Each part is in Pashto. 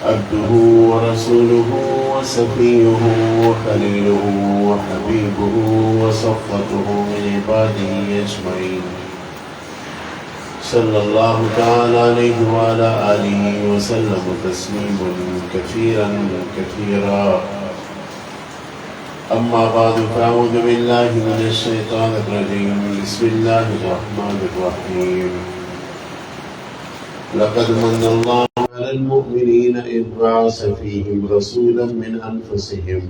عبده ورسوله وصفيه وخليله وحبيبه وصفته من عباده أجمعين صلى الله تعالى عليه وعلى آله وسلم تسليما كثيرا كثيرا. أما بعد فأعوذ بالله من الشيطان الرجيم. بسم الله الرحمن الرحيم. لقد من الله على المؤمنين إذ بعث فيهم رسولا من أنفسهم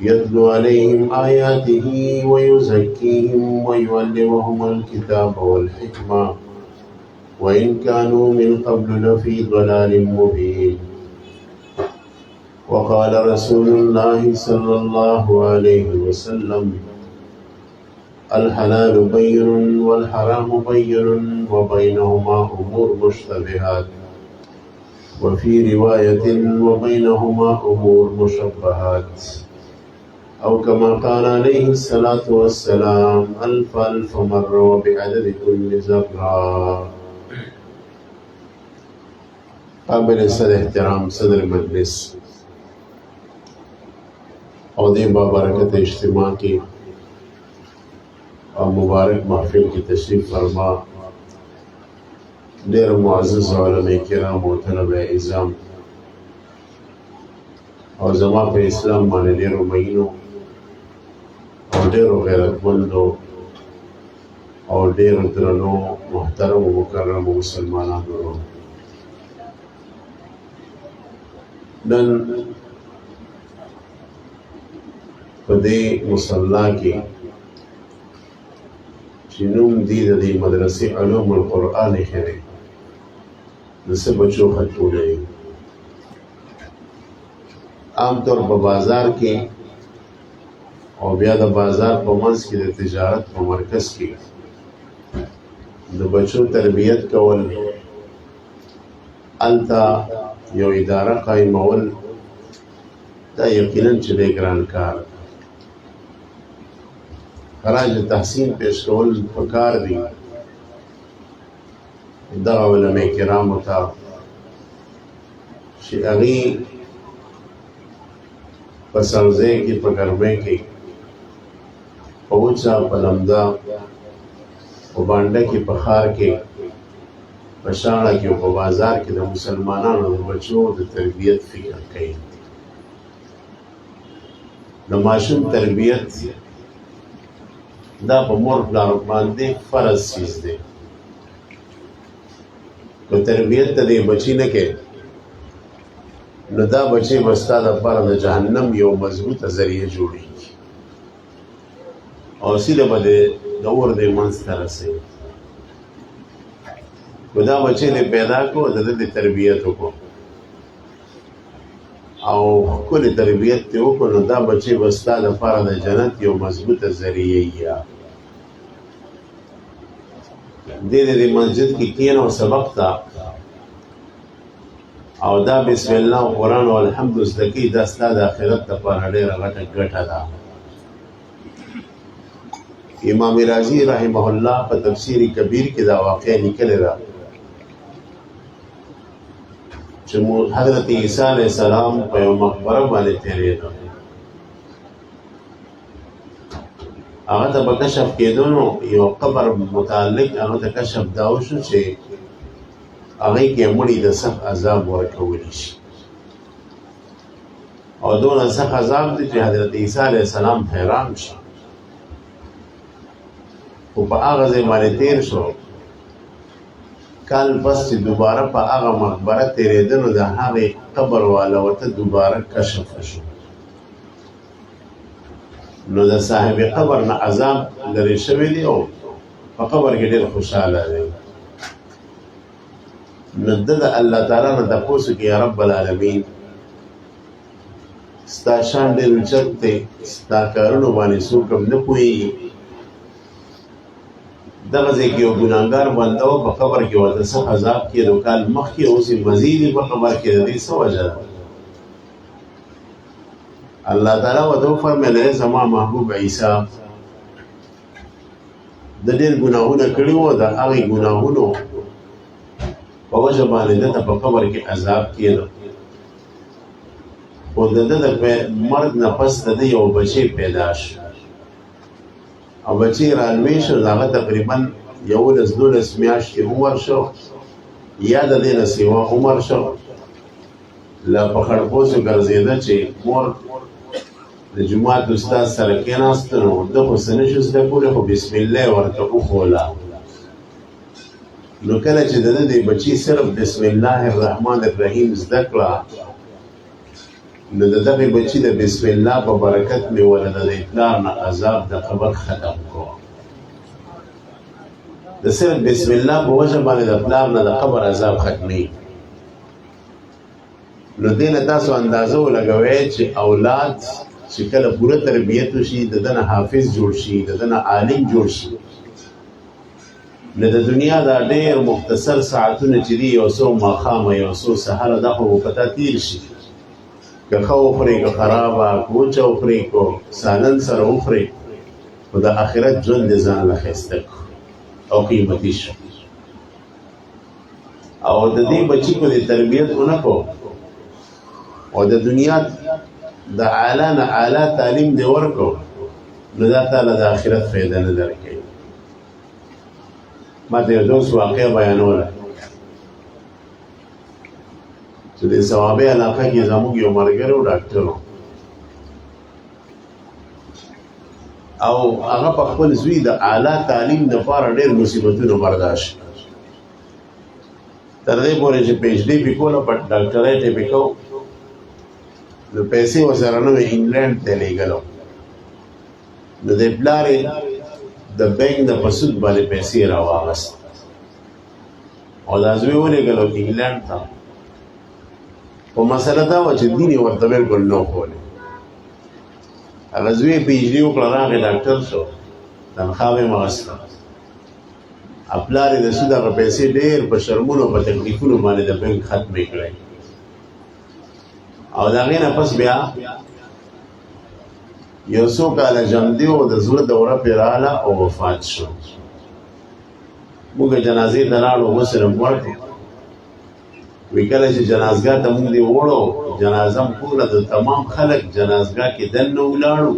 يتلو عليهم آياته ويزكيهم ويعلمهم الكتاب والحكمة وإن كانوا من قبل لفي ضلال مبين. وقال رسول الله صلى الله عليه وسلم: الحلال بين والحرام بين وبينهما أمور مشتبهات، وفي رواية وبينهما أمور مشبهات، أو كما قال عليه الصلاة والسلام: ألف ألف مرة وبعدد كل ذرة. قابل صدر احترام صدر مجلس اور دے بابرکت اجتماع کی اور مبارک محفل کی تشریف فرما ډیر معزز علماء کرام او طلبه اعزام او زما په اسلام باندې ډیرو مینو او ډیرو غیرتمندو او ډیرو درنو محترم او مکرم مسلمانانو، نن په دې مصلا کې چې نوم دی د دې مدرسې علوم القرآن خیرې د څه بچو خطونه دي. عام طور په بازار کې او بیا د بازار په منځ کې د تجارت په مرکز کې د بچو تربیت کول، الته یو اداره قایمول، دا یقینا چې ډېر ګران کار. خراج تحسین پیش کول پکار دی دغه علماء کرامو ته چې هغې په سرځای کې په ګرمۍ کې په وچه په لمده په بانډه کې په ښار کې په شاړه کې او په بازار کې د مسلمانانو د بچو د تربیت فکر کوي. د ماشوم تربیت دا په مور پلار باندې فرض چیز دی. که تربیت ته دې بچی نه کې نو دا بچی به ستا دپاره د جهنم یو مضبوطه ذریعه جوړېږي او سیده به د اور دې منځ ته رسوي. که دا بچی دې پیدا کړو د ده دې تربیت وکړو او ښکلې تربیت دې وکړو نو دا بچی به ستا دپاره د جنت یو مضبوطه ذریعه یا دې مسجد کې کښېنه او سبق ته او دا بسم الله او قرآن او الحمد زده کوي، دا ستا د آخرت دپاره ډېره غټه ګټه ده. امام رازي رحمه الله په تفسیر کبیر کې دا واقعه لیکلې ده چې حضرت عیسی علیه السلام په یو مقبره باندې تېرېده. هغه ته به کشف کېدو نو یو قبر متعلق هغه ته کشف دا وشو چې هغې کې مړي د سخت عذاب ورکولی شي او دونه سخت عذاب دی چې حضرت عیسی علیه السلام حیران شو. خو په هغه ځای باندې تېر شو، کال پس چې دوباره په هغه مقبره تېرېده نو د هغې قبر والا ورته دوباره کشف شو نو د صاحب قبر نه عذاب لرې شوی دی او په قبر کې ډېر خوشحاله دی. نو ده د الله تعالی نه تپوس وکړي: یا رب العالمین، ستا شان ډېر اوچت دی، ستا کارونو باندې څوک هم نه پوهېږي. دغه ځای کې یو ګناهګار بنده و، په قبر کې ورته سخت عذاب کېدو کال مخکې، اوس یې مزید په قبر کې د دې څه وجه ده؟ الله تعالی ورته وفرمیل: ای زما محبوب عیسی، د ډېر ګناهونه کړي وو، د هغې ګناهونو په وجه باندې دته په قبر کې عذاب کېده. خو د ده د مرګ نه پس د ده یو بچی پیدا شو او بچی رالوی شو، د هغه تقریبا 11-12 میاشتې عمر شو یا د دې نه سیوا عمر شو. له په خړپوسو ګرځېده چې مور د جومات استاد سره کېناسته نو ده خو څه نشو زده کولی، خو بسم الله ورته وښوله. نو کله چې د ده د بچي صرف بسم الله الرحمن الرحیم زده کړه نو د دغې بچي د بسم الله په برکت مې وله د دې پلار نه عذاب د قبر ختم کړو. د صرف بسم الله په وجه باندې د پلار نه د قبر عذاب ختمي. نو دې نه تاسو اندازه ولګوئ چې اولاد چې کله پوره تربیت وشي، د ده نه حافظ جوړ شي، د ده نه عالم جوړ شي، نو د دنیا دا ډېر مختصر ساعتونه چې دي، یو څو ماښامه یو څو سهاره، دا خو پته تیر شي. که ښه وخورې که خرابه، که وچه وخورې که سالن سره وخورې، خو د آخرت ژوند دې ځان له ښایسته او قیمتي شو. او د دې بچي کو دې تربیت ونه کو او د دنیا د اعلی نه اعلی تعلیم دې ورکو، نو دا تعالی د آخرت فایده نه درکوي. ما ته یو دوست واقع بیانوله چې د ثوابي علاقه کې زموږ یو ملګری و ډاکټر و او هغه په خپل زوی د اعلی تعلیم دپاره ډېر مصیبتونه برداشت تر دې پورې چې پی ایچ ډي پې کوله په ډاکټرۍ ټې پې کو نو پیسې ورسره نه وې، انګلینډ ته لېږلو. نو د پلار یې د بینک د په سود باندې پیسې راواغست او دا زوی ولېږلو انګلینډ ته. خو مسله دا وه چې دین یې ورته بلکل نه ښولی. هغه زوی پی ایچ ډي وکړه، راغی ډاکټر شو، تنخواه یې واخیسته. پلار یې د سود هغه پیسې ډېر په شرمونو په تکلیفونو باندې د بینک ختمې کړی. او د هغې نه پس بیا یو څو کاله ژوندي و، د زړه دوره پرې راغله او وفات شو. موږ جنازې ته لاړو، غسل مې ورکړو. وی کله چې جنازګاه ته موږ دې وړو، جنازه م کوله، د تمام خلک جنازګاه کې دننه ولاړو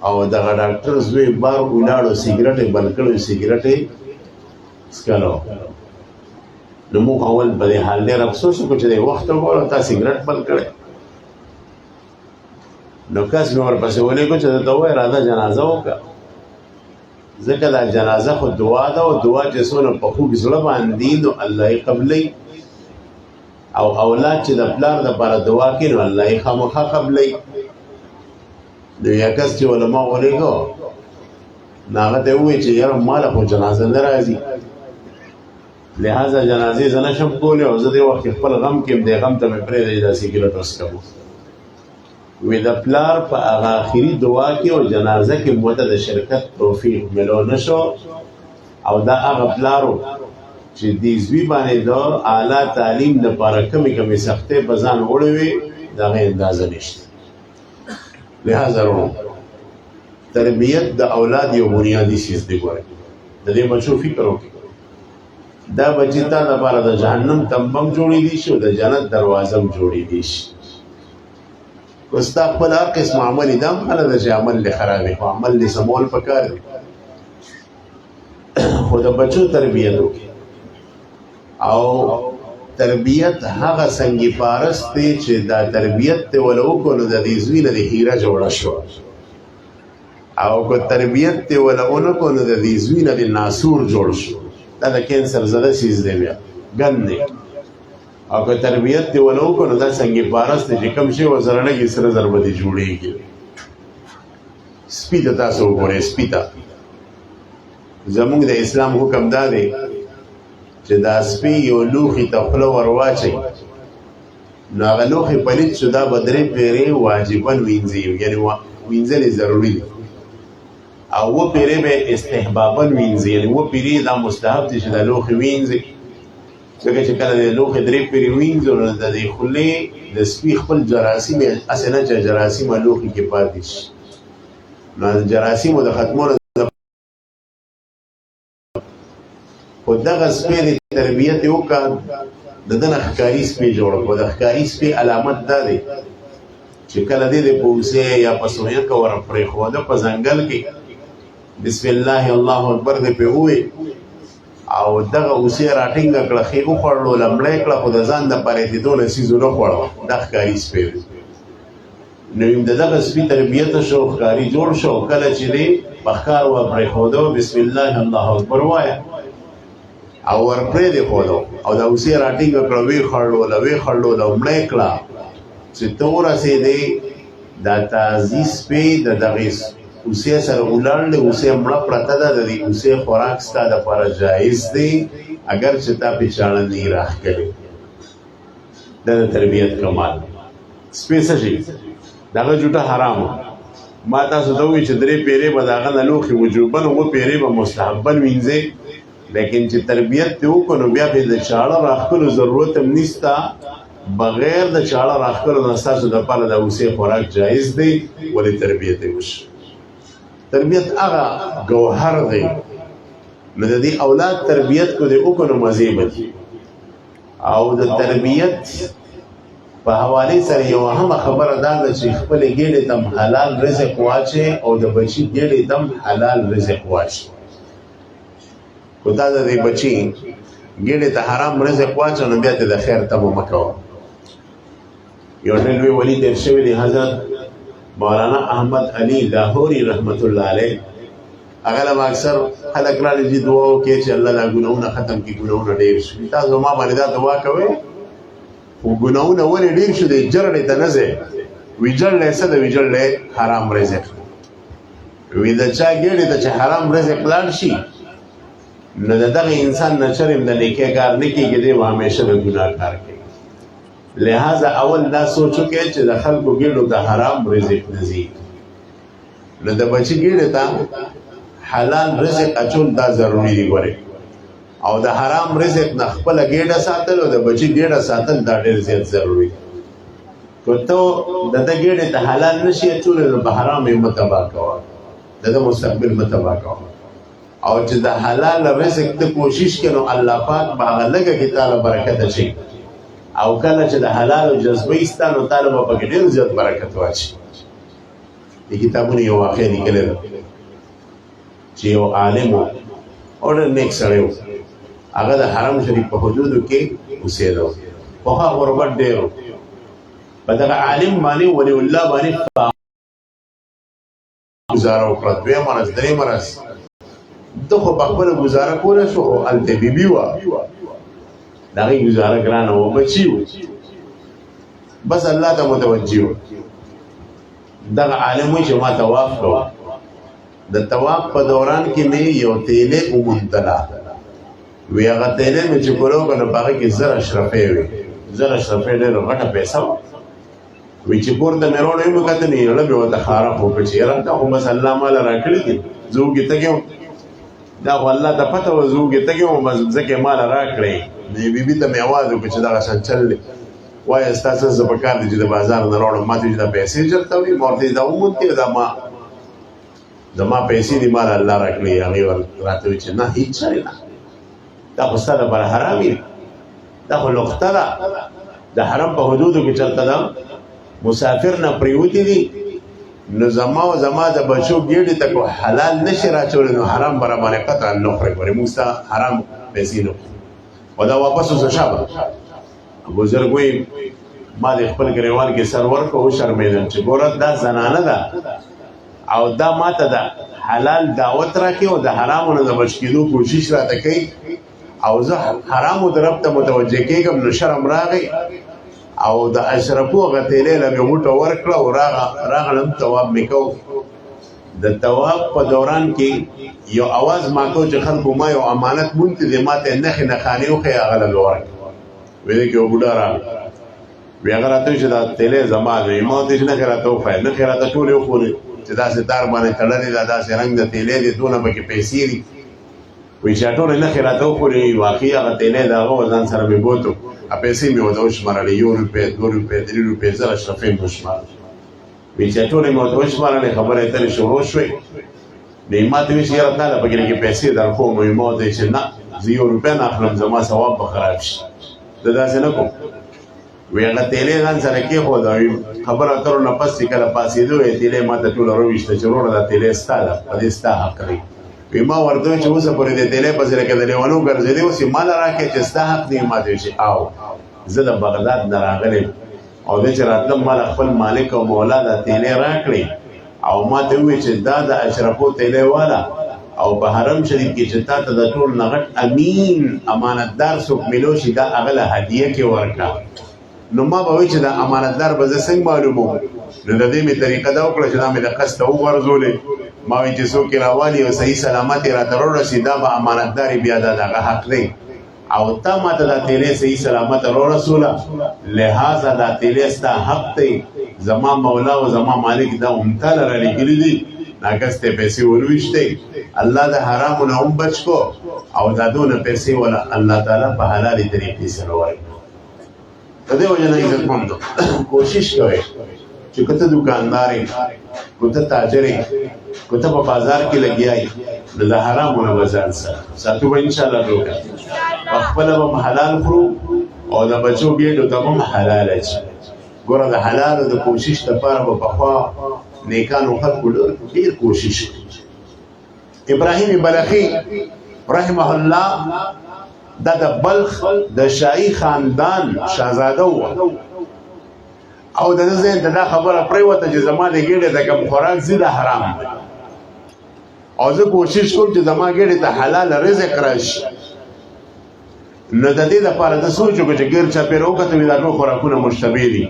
او دغه ډاکټر زوی بار ولاړو، سګرټ یې بل کړی، سګرټ یې څکلو. نو موږ اول په دې حال ډېر افسوس وکړو چې دی وخت وګوره تا سګرټ بل کړی. نو کس مې ورپسې ولېږو چې درته ووایه راځه جنازه وکړه، ځکه دا جنازه خو دعا ده او دعا چې څونه په خوږ زړه باندې نو الله یې قبلوي، او اولاد چې د پلار دپاره دعا کوي نو الله یې خامخا قبلوي. نو یا کس چې علما ولېږو نو هغه ته یې ووایي چې یاره ماله خو جنازه نه راځي، لہذا جنازې زه نشم کولی او زه دې وخت خپل غم کې یم، دې غم ته مې پرېږدئ دا سګرټ وڅکوم. وی د پلار په هغه آخري دعا کې او جنازه کې موته د شرکت توفیق ملو نشو، او دا هغه پلار و چې دې زوی باندې د اعلی تعلیم دپاره کمې کمې سختۍ په ځان وړې وې، د هغې اندازه نشته. لہذا ورو تربیت د اولاد یو بنیادي څیز دی. ګورئ د دې بچو فکر وکړئ، دا بچی تا دپاره د جهنم تمبم جوړېدی شي او د جنت دروازه هم جوړېدی شي. که ستا خپل هر قسم عمل یې دا هم خله ده چې عمل دې خراب وي، خو عمل دې سمول پکار دی. خو د بچو تربیت وکړي، او تربیت هغه سنګي پارست دی چې دا تربیت ته وله وکړو نو د دې زوی نه د هیره جوړه شوه، او که تربیت ته وله ونه کړو نو د دې زوی نه د ناسور جوړ شو. دا د کینسر زده سیز دی، بیا ګن دی. او که تربیت دی ونه وکړو نو دا سنګي پارست دی چې کوم شی ورسره لګي سره زر به دې جوړېږي. سپي ته تاسو وګورئ، سپي ته زموږ د اسلام حکم دا دی چې دا سپي یو لوښي ته خوله ور واچوي نو هغه لوښي پلید شو، دا به 3 پیرې واجبا وینځي، یعنې وینځل یې ضروري دي، او 2 پیرې به استحبابا وینځي، یعنې 2 پیرې دا مستحب دي چې دا لوښي وینځي. ځکه چې کله د لوښي 3 پیرې وینځو نو د دې خولې د سپي خپل جراثیم یې هسې نه چې جراثیمه لوښي کې پاتې شي، نو د جراثیمو د ختمولو خو دغه سپی دی تربیت یې وکړه د ده نه ښکاري سپی جوړ کړو. د ښکاري سپي علامت دا دی چې کله دې د پوسې یا په سویکه ور پرېښوده په ځنګل کې بسم الله الله اکبر دې پرې ووایي او دغه اوسې راټینګه کړه ښې وخوړلو لمړی کړه خو د ځان دپاره یې دونه څیز ونه خوړه دا ښکاري سپی دی. نو د دغه سپي تربیت شو ښکاري جوړ شو. کله چې دی په ښکار ور پرېښوده بسم الله الله اکبر ووایه او ور پرېښوده او د اوسې راټینګه کړه ویې خړلوله مړی کړه چې ته ورسېدې دا تازي سپی د دغې اوسې سره ولاړ دی اوسې مړه پرته ده د دې اوسې خوراک ستا دپاره جایز دی اگر چې تا پې چاړه نه یې راښکلې. دا د تربیت کمال. سپی څه شي دغه جوټه حرامه ما تاسو ته ووایي چې 3 پیرې به د هغه نه لوښي وجوبن 9 پیرې به مستحبن وینځئ لیکن چې تربیت دې وکړو نو بیا پې د چاړه راښکلو ضرورت هم نشته. بغیر د چاړه راښکلو نه ستاسو دپاره د اوسې خوراک جایز دی ولې تربیت یې وشي. تربیت هغه ګوهر دی نو د دې اولاد تربیت کو دې وکړو نو مزې به دي. او د تربیت په حوالې سره یو اهمه خبره دا ده چې خپلې ګېډې ته حلال رزق واچې او د بچي ګېډې ته حلال رزق واچې. خو دا د دې بچي ګېډې ته حرام رزق واچو نو بیا ته د خیر تمه مه کوه. یو ډېر لوی ولي تېر شوی دی حضرت مولانا احمد علي لاهوري رحمت الله علیه. هغه له اکثر خلک راځي چې دعا وکړي چې الله دا ګناهونه ختم کړي ګناهونه ډېر شي. تاسو ما باندې دا دعا کوئ خو ګناهونه ولې ډېر شو دی جرړې ته نه ځئ ویجړلی څه د ویجړلی حرام رزق وي د چا ګېډې ته چې حرام رزق لاړ شي نو د دغه انسان نه چرې د نیکۍ کار نه کېږي دی به همیشه د ګناه کار کوي. لہذا اول دا سوچ وکړئ چې د خلکو ګېډو ته حرام رزق نه ځي نو د بچي ګېډې ته حلال رزق اچول دا ضروري دی. ګورئ او د حرام رزق نه خپله ګېډه ساتل او د بچي ګېډه ساتل دا ډېر زیات ضروري. که ته د ده ګېډې ته حلال نه شي اچولی نو په حرام یې مه تباه کوه د ده مستقبل مه تباه کوه. او چې د حلال رزق ته کوشش کړې نو الله پاک به هغه لږه کې تاله برکت اچوي او کله چې د حلالو جذبه یې ستا نو تاله به پکې ډېر زیات برکت واچي. د کتابونو یو واقع لیکلی ده چې یو عالم و او ډېر نیک سړی و. هغه د حرم شریف په حدودو کې اوسېده. پخوا غربت ډېر و. په دغه عالم باندې ولي الله باندې ګزاره وکړه. 2 مرض 3 مرض ده خو په خپله ګزاره کولی شو خو هلته بیبي وه د هغې ګزاره ګرانه وه بچي و بس الله ته متوجه و. دغه عالم وایي چې ما طواف کوه د طواف په دوران کې مې یو تیلې وموندله وی هغه تیلې مې چې کولو که نو په هغې کې 1000 اشرفې وې 1000 اشرفې ډېره غټه پیسه وه. وی چې پورته مې راوړی مې کتل زړه مې ورته خاره خو که چې یاره دا خو بس الله ماله راکړي دي زه وږې تږی وم دا خو الله ته پته وه زه وږې تږی وم بس ځکه یې ماله راکړئ. نو بیبي ته مې اواز وکړو چې دغه شان چل دی وایه ستا څه څه پکار دی چې د بازار نه راوړم ما ته چې دا پیسې چېرته وړي ما ورته دا وموندې دا زما پیسې دي ماله الله راکړي. هغې راته وایي چې نه هېڅ شی نه دا خو ستا دپاره حرام وي دا خو لقطه ده د حرم په حدودو کې چېرته ده مسافر نه پریوتي دي نو زما او زما د بچو ګېډې ته کو حلال نشي راچولی نو حرام به راباندې قطعا نه خورئ. ګورې موږ ستا حرام پیسې نه خورو او دا واپس اوسه شابه. بزرګ وایي ما د خپل ګریوان کې سر ورکړو وشرمېدم چې ګوره دا زنانه ده او دا ما ته د حلال دعوت راکوي او د حرامو نه د بچ کېدو کوشش راته کوي او زه حرامو طرف ته متوجه کېږم نو شرم راغی او د اشرفو هغه تیلې له مې غوټه ورکړه او راغلم طواف مې کو. د طواف په دوران کې یو اواز ما کو چې خلکو ما یو امانت مونتی دی ما ته نښې نښانې وښیې هغه له مې ورکړه. ویلې کې یو بوډا راغی وی هغه راته وایي چې دا تیلې زما دی ما ورته چې نښې راته وښیه نښې راته ټولې وښولې چې داسې تار باندې تړلې ده داسې رنګ د تیلې دی دونه پکې پیسې دي. وایي چې ټولې نښې راته وښولې واقعي هغه تیلې د هغه ځان سره مې بوتو پیسې مې ورته وشمارلې 1 روپۍ 2 روپۍ 3 روپۍ 1000 اشرفۍ مې وشمارلې. وایي چې ټولې مې ورته وشمارلې خبرې اترې شروع شوې نو یې ما ته وایي چې یاره تا له پکې لږې پیسې درکوم. وایي ما ورته وایي چې نه زه 1 روپۍ نه اخلم زما ثواب به خراب شي زه داسې نه کوم وی هغه تیلې ځان سره کېښود او خبره اترو نه پس چې کله پاڅېدو یې تیلې ما ته ټوله راوویشته چې وروره دا تیلې ستا ده په دې ستا حق دی وی ما ورته وویل چې اوسه پورې دې تیلې پسې لکه د لیونو ګرځېدې اوس یې ما له راکړې چې ستا حق دی ما ته ویل چې او زه د بغداد نه راغلی او دی چې راتلم ما له خپل مالک او مولا دا تیلې راکړې او ما ته وویل چې دا د اشرفو تیلې والا او په حرم شریف کې چې تا ته د ټول نه غټ امین امانتدار څوک میلو شي دا هغه له هدیه کې ورکړه نو ما به وایي چې دا امانتدار به زه څنګه معلوموم نو د دې مې طریقه دا وکړه چې دا مې د قصد ته وغورځولې ما وایي چې څوک یې راوالي او صحیح سلامت یې راته راورسي دا به امانتدار بیا دا د هغه حق دی او تا ما ته دا تیلې صحیح سلامت راورسوله لہذا دا تیلې ستا حق دی زما مولا او زما مالک دا هم تاله رالیږلي دي ناګستې پیسې ولویشتې الله د حرامو نه هم بچ کو او دا دونه پیسې ولا الله تعالی په حلالې طریقې سره ورکړي د دې وجه نه عزتمندو کوشش کوئ چې که ته دکاندار یې که ته تاجر یې که ته په بازار کې لګیا یې نو د حرامو نه به ځان ساتو به انشاءالله روکه پخپله به حلال خورو او د بچو ګېډو ته به هم حلال اچي ګوره د حلالو د کوشش دپاره به پخوا نیکانو خلکو ډېر کوشش ابراهیم بلخي رحمه الله دا د بلخ د شاهي خاندان شاهزاده و او د دې ځین دا خبره پریوته چې زما د ګېډې د کم خوراک زیاده حرام دی او زه کوشش کوم چې زما ګېډې ته حلال رزق راشي نو د دې لپاره د سوچ وکړو چې ګیر چاپېره وکتو دا ټول خوراکونه مشتبه دي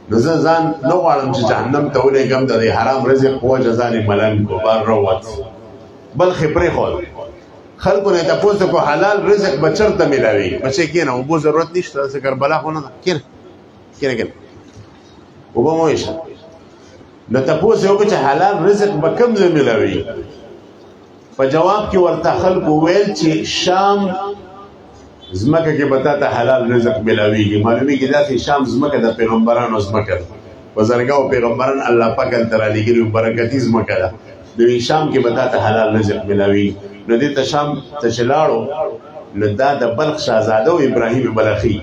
نو زه ځان نه غواړم چې جهنم ته ولېږم د دې حرام رزق په وجه ځان یې ملنګ کو بار راووت بلخې پرېښود خلکو نه تپوس کو حلال رزق به چېرته میلاوي بچې کښېنه اوبو ضرورت نشته داسې کربلا خو نه ده کښېنه اوبه مه ویشه نو تپوس یې وکړو چې حلال رزق به کوم ځای میلاوي په جواب کې ورته خلکو ویل چې شام زمکه کې به تا ته حلال رزق میلاویږي معلومیږي داسې شام زمکه د پیغمبرانو زمکه ده بزرګو پیغمبران الله پاک هلته رالیږلي برکتي زمکه ده نو شام کې به تا ته حلال رزق میلاویږي نو دې ته شام ته چې لاړو نو دا د بلخ شهزاده و ابراهیم بلخي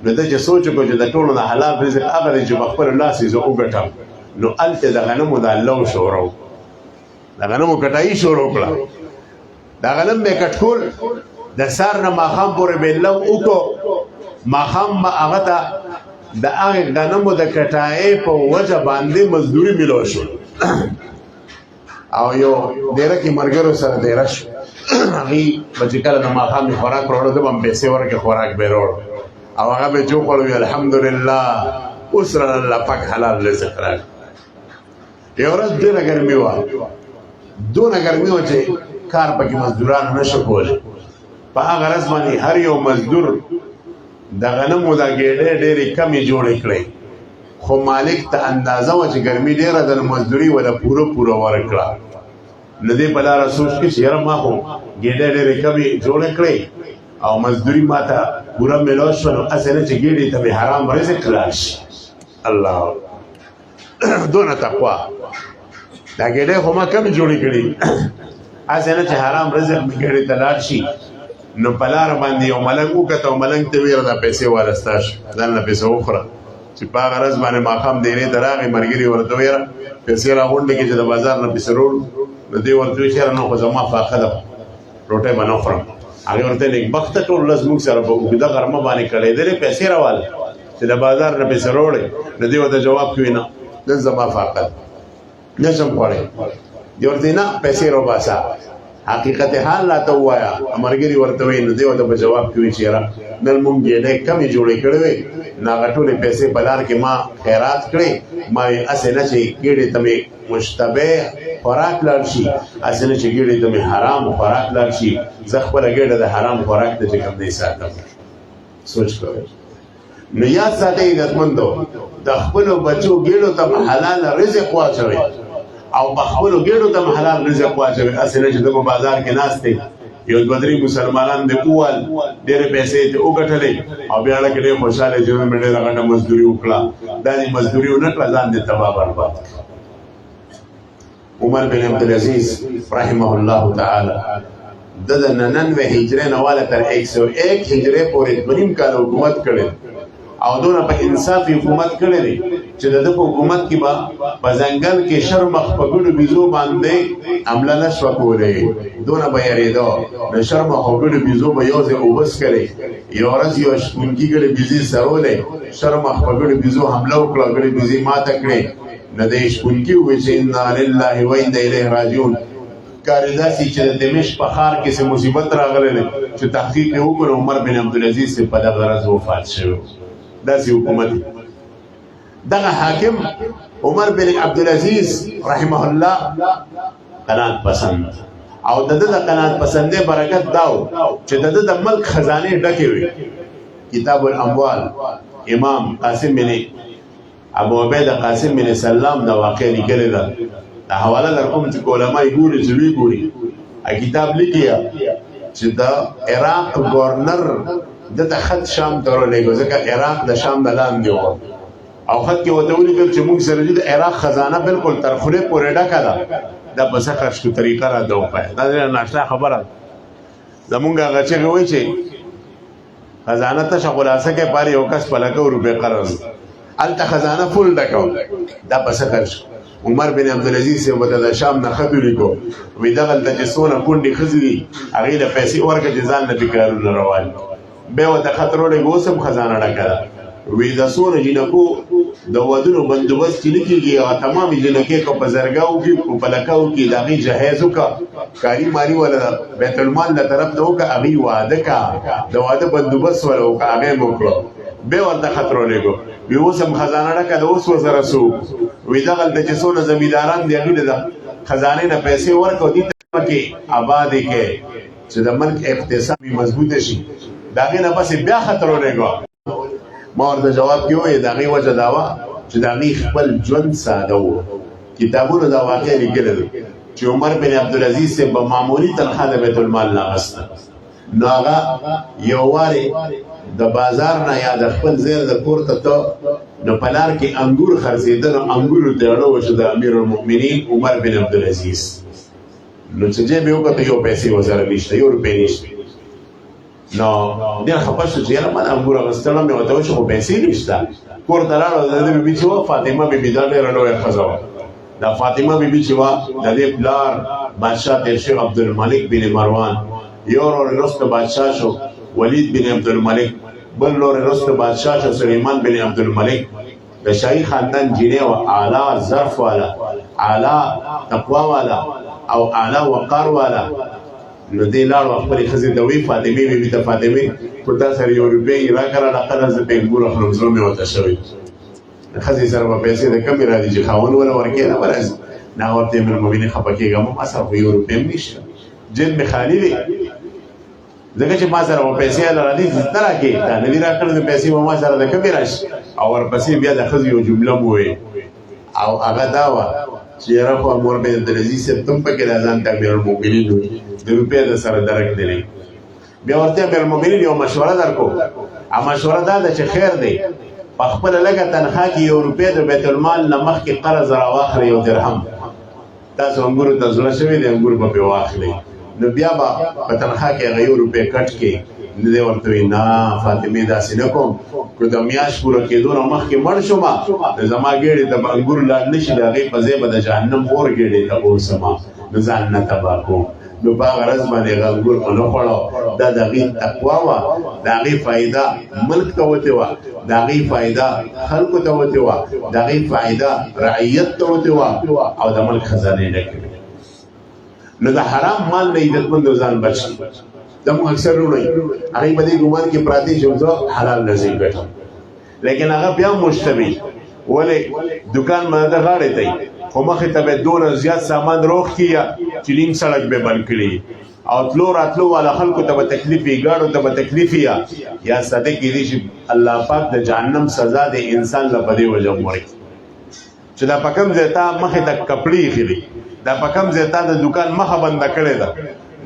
نو ده چې سوچ وکړو چې د ټولو د حلال رزق هغه دی چې په خپل لاس یې زه وګټم نو هلته د غنمو د لو شروع د غنمو کټایي شروع کړه دا غنم به کټ کول د سار نه ماښام پورې به لو وکړو ماښام به هغه ته د هغې غنمو د کټایۍ په وجه باندې مزدوري میلو شو او یو ډېره کې ملګرو سره ډېره شو هغې به چې کله د ماښام یې خوراک راوړو ده به هم پیسې ورکړې خوراک به یې راوړو او هغه به چې وخوړو الحمدلله اوس راله الله پاک حلال رزق راکړي یو ورځ ډېره ګرمي وه دونه ګرمي وه چې کار پکې مزدوران نشو کولی په هغه ورځ باندې هر یو مزدور د غنمو دا ګېډې ډېرې کمې جوړې کړې خو مالک ته اندازه وه چې ګرمي ډېره ده نو مزدوري وله پوره ورکړه نو دې په لاره سوچ کې چې یاره ما خو ګېډې ډېرې کمې جوړې کړې او مزدوري ما ته پوره میلاو شوه نو هسې نه چې ګېډې ته مې حرام رزق لاړ شي الله دونه تقوا دا ګېډې خو ما کمې جوړې کړې هسې نه چې حرام رزق مې ګېډې ته لاړ شي نو په لاره باندې یو ملنګ وکته او ملنګ ته ویره دا پیسې واله ستا شو ځان له پیسې وخوره چې په هغه ورځ باندې ماښام دیرې ته راغی ملګري ورته ویره پیسې راغونډې کړي چې د بازار نه پیسې راوړو نو دی ورته ویل چې یاره نه خو زما فاقه ده روټۍ به نه خورم هغې ورته نېکبخته ټول ورځ موږ سره په اوږده غرمه باندې کړېدلې پیسې راواله چې د بازار نه پیسې راوړې نو دی ورته جواب کوي نه نن زما فاقه ده نه شم خوړی دی ورته نه پیسې راوباسه حقیقت حال راته ووایه ملګري ورته وایي نو دی ورته په جواب کې وایي چې یاره نن مونږ ګېډۍ کمې جوړې کړې وې نو هغه ټولې پیسې په لار کې ما خیرات کړې ما وایي هسې نه چې ګېډې ته مې مشتبه خوراک لاړ شي هسې نه چې ګېډې ته مې حرام خوراک لاړ شي زه خپله ګېډه د حرام خوراک ته چې کوم دی ساتم سوچ کوئ نو یاد ساتئ عزتمندو د خپلو بچو ګېډو ته حلال رزق واچوئ او په خپلو ګېډو ته حلال رزق واچوي هسې نه چې ته په بازار کې ناست دی یو دوه درې مسلمانان دې ووال ډېرې پیسې یې وګټلې او بیا هغه کې ډېر خوشحاله چې مې ډېره غټه مزدوري وکړه دا دې مزدوري ونه کړه ځان دې تباه برباد عمر بن عبدالعزیز رحمه الله تعالی د 99 هجری نه والا تر 101 هجری پورې 2.5 کال حکومت کړی او دونه په انصاف حکومت کړی دی چې د حکومت کې په ځنګل کې شرمخ په ګډو بيزو باندې عمله نشو کولای دونه به یریدو د شرمخ په ګډو بيزو به یو ځای وبس کړي یو ورځ یو شپونکی ګډو بيزي سرولې شرمخ په ګډو بيزو حمله وکړه ګډو بيزي ماته کړې نه د شپونکی وې چې ان لله و انا الیه راجعون کاردا سي چې د دمشق په ښار کې څه مصیبت راغله چې تحقیق وکړ عمر بن عبدالعزيز سے په دغه ورځ وفات شو داسې حکومت دغه حاکم عمر بن عبدالعزيز رحمه الله قناعت پسند او دغه قناعت پسندې برکت داو چې د ملک خزانه ډکې وي کتاب الاموال امام قاسم بن ابو عبید قاسم بن سلام دا واقع لیکلی ده دا حواله لرم چې علماء ګوري چې ګوري ا کتاب لیکیا چې دا عراق گورنر دته خط شام ته ورلېږي ځکه عراق د شام د لاندې و او خط کې وته ولیکل چې موږ سره د عراق خزانه بالکل تر خوله پورې ډکه ده دا په څه خرڅ طریقه را دوه پای دا ناشته خبره زمونږ هغه چې وایي چې خزانه ته خلاصه کې پاره یو کس په لکه روپے قرض الته خزانه فول ډکاو دا په څه خرڅ عمر بن عبدالعزيز سے وته شام نه خط لیکو وې دغه د جسونه کونډي خزري هغه له پیسې ورکه ځان نه بکارونه روان به وته خطرونه ګوسم خزانه ډکړه وې د سونه جنکو د ودونو بندوبست کې لګيږي او تمام جنکې کو په زرګاو کې په لکاو کې دغه جهیز وکا کاری ماری ولا بیت المال له طرف ته وکا هغه واده کا د واده بندوبست ولا وکا هغه موکړو به ورته خطرونه ګو وې وسم خزانه ډکړه اوس وزره سو وې دغه د جسونه زمیداران دی هغه د خزانه نه پیسې ورکو دي کې آباد کې چې د ملک اقتصادي مضبوط شي داغه نه پس بیا خطرونه ګو ما ورته جواب کیوې داغه وجه داوا چې داغه خپل ژوند ساده وو کتابونو دا واقع لیکل دي چې عمر بن عبدالعزيز سے په معمولی تنخواه د بیت المال نه غسته نو هغه یو واره د بازار نه یا د خپل زیر د پورته ته نو پلار کې انګور خرڅېدل انګور ته اړه وشو د امیر المؤمنین عمر بن عبدالعزيز نو چې به وکړه یو پیسې وزره نشته یو روپې نشته نو ډېر خپه شو چې یاره ما انګور غوښتل مې ورته وشو خو پیسې نشته کور ته لاړو د بیبي چې وه فاطمه بیبي دا ډېره لویه ښځه وه دا فاطمه بیبي چې وه د دې پلار بادشاه تېر شو عبدالملک بن مروان یو ورور وروسته بادشاه شو ولید بن عبدالملک بل ورور وروسته بادشاه شو سلیمان بن عبدالملک د شاهي خاندان جینۍ وه اعلی ظرف والا اعلی تقوا والا او اعلی وقار والا نو دې لاړو خپلې ښځې ته وایي فاطمې بیبي ته فاطمې خو تا سره یو روپۍ راکړه ډقله زه په انګور اخلم زړه مې ورته شوی ښځې سره به پیسې د کمې راځي چې خاوند وله ورکې نه به راځي نه ورته یم المؤمنین خفه کېږم ما سره خو یو روپۍ هم نشته جیب مې خالي دی ځکه چې ما سره به پیسې هله راځي نه راکې تا نه دي راکړې نو پیسې به ما سره د کمې راشي او ورپسې بیا د ښځې یو جمله مو وویل او هغه دا وه چې یاره خو عمر بن عبدالعزيز صاحب ته هم پکې دا ځان ته امیر المؤمنین وي د روپۍ د سره درک دی بیا ورته امیر المؤمنین یو مشوره درکو مشوره دا ده چې خیر دی په خپله لږه تنخواه کې یو روپۍ د بیت المال نه مخکې قرض راواخلئ یو درهم تاسو انګورو ته زړه شوي دی انګور به پرې واخلئ نو بیا به په تنخواه کې هغه یو روپۍ کټ کړي نو دی ورته وایي نه فاطمې داسې نه کوم که د میاشت پوره کېدو نه مخکې مړ شومه نو زما ګېډې ته به انګور لاړ نه شي د هغې په ځای به د جهنم اور ګېډې ته اوسمه نو ځان نه تباه کوم نو په هغه ورځ باندې هغه انګور مو نه خوړو دا د هغې تقوا وه د هغې فایده ملک ته وتې وه د هغې فایده خلکو ته وتې وه د هغې فایده رعیت ته وتې وه او د ملک خزانې ډکې وې نو د حرام مال نه عزتمندو ځان بچ کړي زموږ اکثر وروڼه هغې په دې ګمان کې پراته چې زه حلال رزق ګټم لیکن هغه بیا مشتبه ولې دکان مې د غاړې ته خو مخې ته به دونه زیات سامان روغ کړي چې لینک سړک به بند کړي او تلو راتلو والا خلکو ته به تکلیف وي ګاډو ته به تکلیف یا ساده کېدی چې الله پاک د جهنم سزا د انسان له په دې وجه ورکړي چې دا په کوم ځای ته مخې ته کپړې ایښي دي دا په کوم ځای ته د دکان مخه بنده کړې ده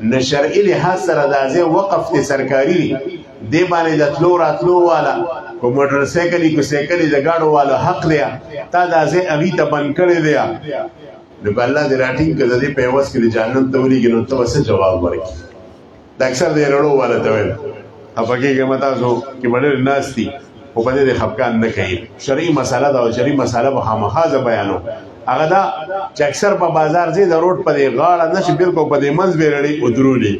نه شرعي لحاظ سره دا ځای وقف دی سرکاري دی دې باندې د تلو راتلو والا کو موټر سایکلي کو سایکلي د ګاډو والا حق دی تا دا ځای هغې ته بند کړی دی نو که الله دې راټینګ کړه د دې په عوض کې د جهنم ته ولېږي نو ته به څه جواب ورکړي د اکثر د رړو والا ته ویل افکه کې متا سو کې باندې ناشتي او په دې خفقان نه کوي شرعي مسله دا او شرعي مسله به خامخازه بیانو هغه دا چې اکثر په بازار زی د روډ په غاړه نشي بالکل په دې منځ بیرړي او درولي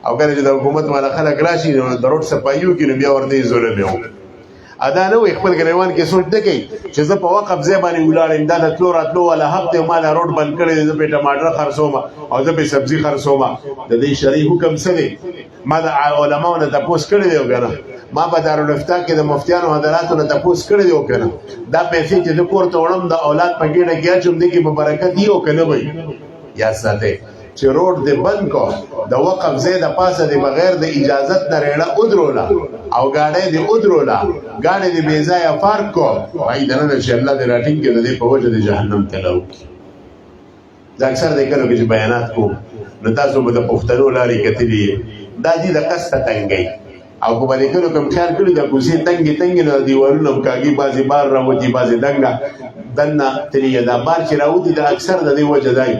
او کله چې د حکومت والا خلک راشي نو د روډ صفایو کې نو بیا ورته ظلم یو ادا نه وي خپل ګریوان کې سوچ نه کوي چې زه په وقف ځای باندې ولاړم دا د تلو راتلو ولا هفته ما دا روډ بند کړی زه په ټماټر خرڅوم او زه په سبزي خرڅوم د دې شرعي حکم څه دی ما د علماو نه تاسو کړی دی وګوره ما په دارالافتا کې د مفتیانو حضراتو نه تاسو کړی دی وکړه دا پیسې چې د کور ته وړم د اولاد په ګډه کې چې دې کې په برکت دی او کنه وي یا ساته چې روډ دې بند کو د وقف ځای د پاسه د بغیر د اجازت نه ریړه ودرولا او گاڑی دې ودرولا گاڑی دې بې ځایه پارک کو وای دنه چې الله دې راټینګ کړي دې په وجه د جهنم تلو دا اکثر دې کړو چې بیانات کو نو تاسو به د پښتنو لاري کتلی دا دې د قصه تنګي او په باندې کلو کوم خیال کړی د کوسي تنګي نو دیوالونو کاږي بازي بار راوځي بازي دنګا دنه تریه دا بار چې راوځي د اکثر د دې وجه دی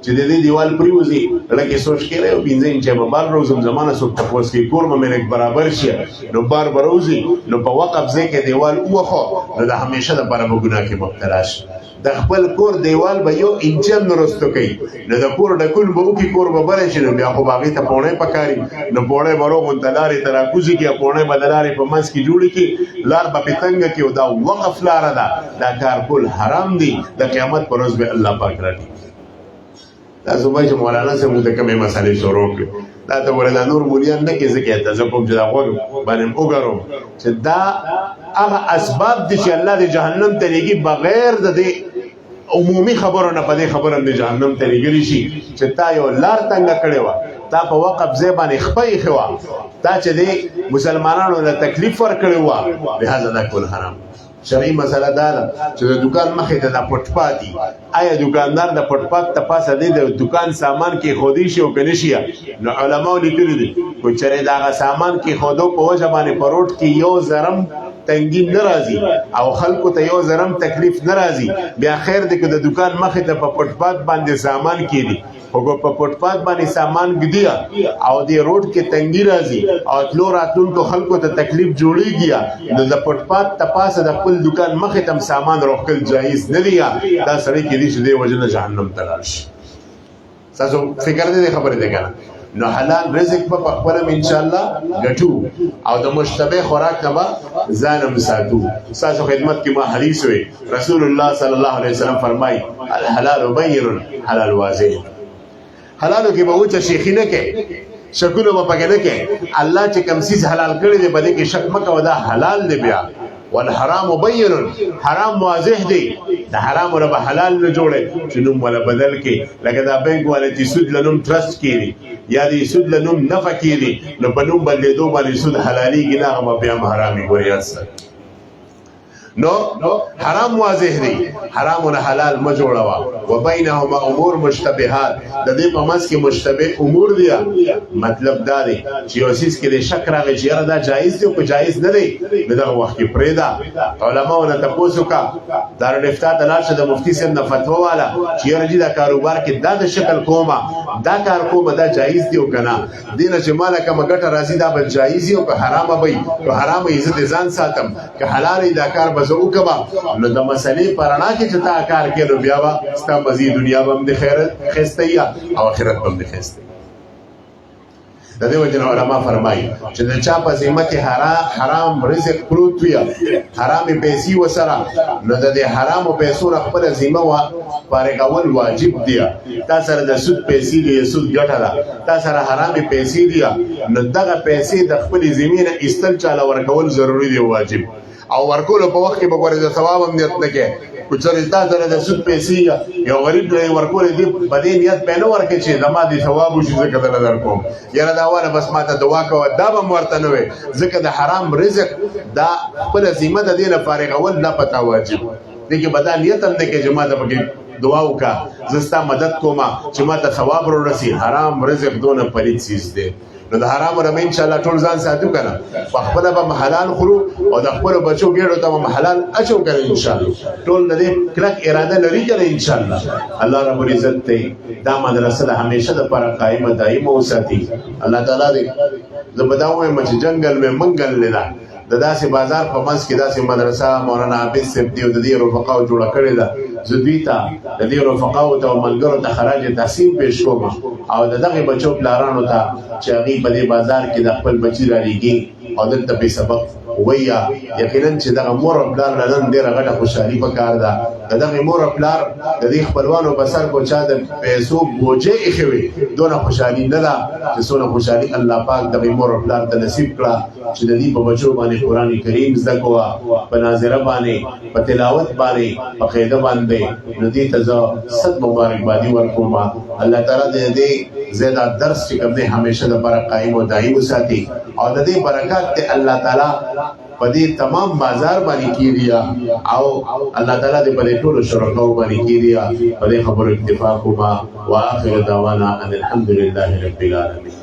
چې د دې دیوال پریوزي لکه سوچ کړي او بینځ چې په بار روزم زمانه سو په پوس کې کور مې برابر شي نو بار بروزي نو په وقف ځکه دیوال اوخه نو د همیشه د پر ګناه کې مبتلا شي د خپل کور دیوال به یو انچم نرستو کوي نو د کور ډکول به وکي کور به بل شي نو بیا خو باغې ته پونه پکاري نو پونه برو منتلاري تراکوزي کې پونه بدلاري په منځ کې جوړي کې لار به پتنګ کې دا وقف لار ده دا کار کول حرام دي د قیامت پر ورځ به الله پاک راټي دا زما چې مولانا سره متکمه مسالې شروع کړ دا ته ورته نور مولیان نه کې ځکه ته زه کوم چې دا غوږ باندې وګورم چې دا هغه اسباب دي چې الله د جهنم ته لګي بغیر د عمومي خبرو نه په دې خبره د جهنم ته لګري شي چې تا یو لار څنګه کړې و تا په وقف ځای باندې خپې خوا تا چې د مسلمانانو له تکلیف ور کړې و لہذا دا کول حرام شرعي مسله دا ده چې د دکان مخې ته د پټپاتي آیا دکاندار د پټپات ته پاسه دی د دکان سامان کې خودي شي او کني شي نو علماء لیکلي دي کو چره دا سامان کې خودو په وجه باندې پروت کې یو زرم تنګین ناراضي او خلکو ته یو زرم تکلیف ناراضي بیا خیر دې د دکان مخې ته په پټپات باندې سامان کېدی او په پټپات باندې سامان ګدیا او دې روډ کې تنګی راځي او تلو راتلونکو خلکو ته تکلیف جوړیږي نو د پټپات تپاسه د خپل دکان مخې ته سامان روکل جایز نه دی دا سړی کې دې چې دې وجنه جهنم ته راشي تاسو فکر دې خبره ده کنه نو حلال رزق په خپل ان شاء الله غټو او د مشتبه خوراک نه ځانم ساتو تاسو خدمت کې ما حدیث وي رسول الله صلی الله علیه وسلم فرمای الحلال بین حلال واضح حلالو کې به وچه شیخی نه کې شکونه به پکې نه کې الله چې کوم سیز حلال کړی دی بده کې شک مکه ودا حلال دی بیا والحرام بین حرام واضح دی د حرام ولا حلال نه جوړه چې نوم ولا بدل کې لکه دا بینک ولا چې سود لنوم ټرست کړي یا دې سود لنوم نفع کړي نو په نوم بدلېدو باندې سود حلالي کې نه هم بیا حرامي ګورياس نو حرام واضح دی حرام و حلال ما جوړوا و بینهما امور مشتبهات د دې په منځ کې مشتبه امور دي مطلب دا دی چې اوسیس کې د شک راغی چې دا جایز دی او که جایز نه دی دغه وخت کې پرېدا علماء نه تاسو کا دارالافتا د لاشه د مفتی سم د فتوا والا چې رجی دا کاروبار کې دا د شکل کومه دا کار کومه دا جایز دی او کنه دینه چې مالک مګټه راځي دا به جایز دی او که حرامه وي که حرامه عزت ځان ساتم که حلال دا کار زه وکما نو د مسلې پرانا کې چې تا کار کړو بیا وا ستا مزي دنیا هم د خیر خستیا او آخرت هم د خستیا د دې وجه علماء فرمایي چې د چا په ذمه کې حرام رزق پروت وي حرام پیسې وسره نو د دې حرام پیسو خپل ذمه وا پارګول واجب دی تا سره د سود پیسې دی سود ګټه ده تا سره حرام پیسې دی نو دغه پیسې د خپل ذمه نه استل چاله ورکول ضروری دی واجب او ورکول په وخت کې به ګورې د ثواب هم نیت نه کې کچري تا سره د سود پیسې یو غریب له ورکول دي په دې نیت به نه ورکې چې زما د ثواب شي ځکه د نظر کوم یاره دا واره بس ماته دعا کوه دا به ورته نه وي ځکه د حرام رزق دا خپل ذمه د دې نه فارغول نه پتا واجب دي کې بدا نیت هم نه کې جما د پکې دعا وکا زستا مدد کوما چې ماته ثواب ورسي حرام رزق دونه پلیت چیز دی نو د حرام نه ان شاء الله ټول ځان ساتو کنه په خپل به حلال خورو او د خپل بچو ګیړو ته حلال اچو کنه ان شاء الله ټول د دې کلک اراده لري کنه ان شاء الله الله رب العزت ته دا مدرسه د همیشه د پر قائمه دایمه وساتي الله تعالی دې زبداوه مچ جنگل میں منگل لیدا د داسې بازار په منځ کې داسې مدرسه مولانا عابد صاحب دی د دې رفقاو جوړه کړې ده زدویتا د دې رفقاو ته ملګرو ته خراج تحسین پیش کوم او دغه بچو پلارانو ته چې هغه په دې بازار کې د خپل بچی را لېږي او دلته په سبق ویا یقینا چې دغه مور او پلار نن ډیره غټه خوشحالي پکار ده دغه مور او پلار د دې خپلوانو بسر کو چا د پیسو بوجه اخوي دونه خوشحالي نه ده چې څونه خوشحالي الله پاک دغه مور او پلار ته نصیب کړه چې د دې په بچو باندې قران کریم زده کوه په ناظره باندې په تلاوت باندې په قاعده باندې نو دې ته صد مبارکبادي ورکوم الله تعالی دې زیاده درس چې کوم دې همیشه د پر قائم او دایمه ساتي او د دې برکات ته الله تعالی په دې تمام بازار باندې کیږي او الله تعالی دې په دې ټول شرکاو باندې کیږي په دې خبرو اکتفا کوما واخر دعوانا ان الحمد لله رب العالمين.